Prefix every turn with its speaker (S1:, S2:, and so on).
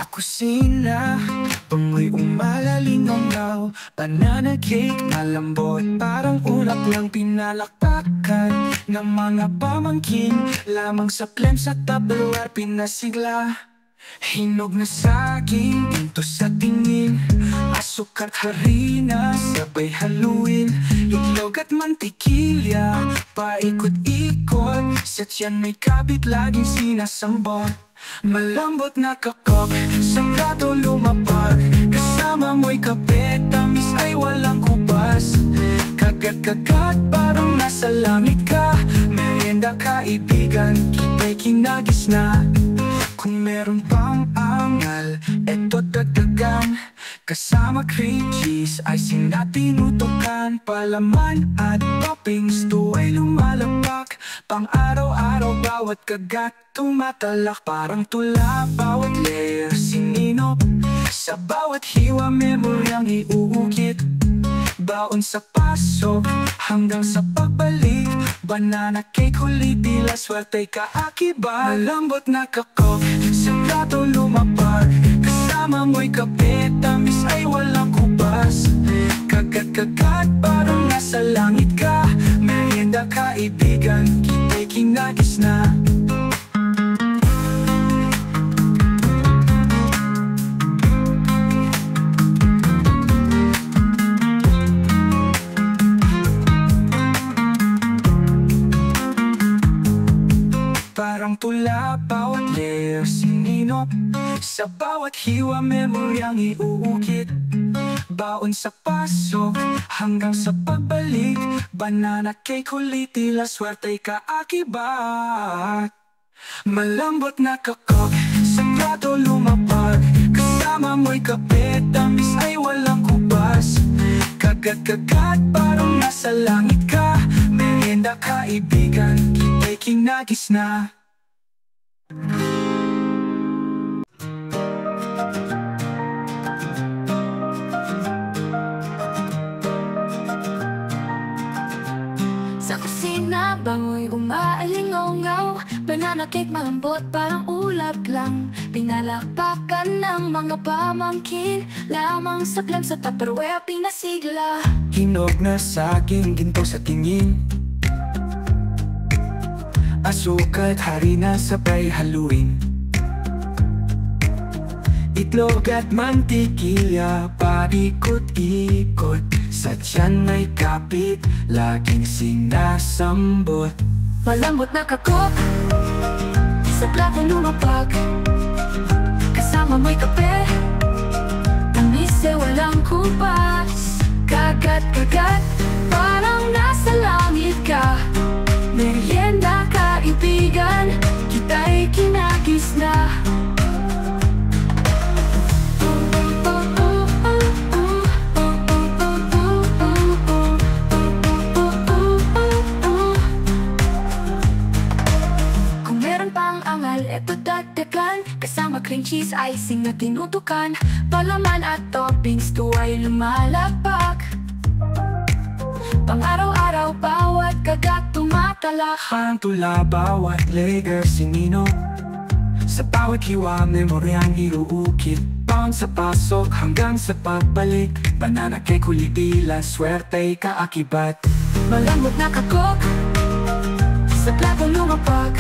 S1: kusina, pangoy umalalingaw. Banana cake, malambot, parang ulap lang pinalakpakan ng mga pamangkin. Lamang sa plem sa Tupperware pinasigla. Hinog na saging, pinto sa tingin. Asukal at harina, sabay haluin. Itlog at mantikilya, paikot-ikot. Sa tiyan may kabit, laging sinasambot. Malambot na kakop, sa plato lumapag. Kasama mo'y kape, tamis ay walang kupas. Kagat-kagat, parang nasa langit ka. Merienda kaibigan, kita'y kinagis na. Kung meron pang angal, eto dagdagan. Kasama cream cheese, icing na tinutukan. Palaman at toppings, to ay lumalapak. Pang araw-araw, bawat kagat tumatalak. Parang tula, bawat layer sininop. Sa bawat hiwa, memoryang iuukit. Baon sa pasok, hanggang sa pagbalik. Banana cake, huli tila swerte'y kaakibat. Malambot na kakop, sa plato lumapag. Kasama mo'y kape, tamis ay walang kupas. Kagat-kagat, parang nasa langit ka. Merienda kaibigan, kita'y kinagis na. Parang tula, bawat layer sininop. Sa bawat hiwa, memoryang iuukit. Baon sa pasok, hanggang sa pagbalik. Banana cake, huli tila swerte'y kaakibat. Malambot na kakop, sa plato lumapag. Kasama mo'y kape, tamis ay walang kupas. Kagat-kagat, parang nasa langit ka. Merienda kaibigan, kita'y kinagis na.
S2: Sa kusina, bangoy umaalingaw-ngaw. Banana cake, malambot, parang ulap lang. Pinalakpakan ng mga pamangkin. Lamang sa plem sa Tupperware pinasigla.
S1: Hinog na saging, ginto sa tingin. Asukal at harina, sabay haluin. Itlog at mantikilya, paikot-ikot. Sa tiyan may kapit, laging sinasambot.
S2: Malambot na kakop, sa plato lumapag. Kasama mo'y kape, tamis ay walang kupas. Kagat-kagat, parang nasa langit ka. Merienda kaibigan, kita'y kinagis na. Kung meron pang angal, eto dagdagan. Kasama cream cheese, icing na tinutukan. Palaman at toppings, to ay lumalapak. Pang araw-araw, bawat kagat tumatalak.
S1: Parang tula, bawat layer sininop. Sa bawat hiwa, memoryang iuukit. Baon sa pasok, hanggang sa pagbalik. Banana cake, huli tila swerte'y kaakibat.
S2: Malambot na kakop, sa plato lumapag.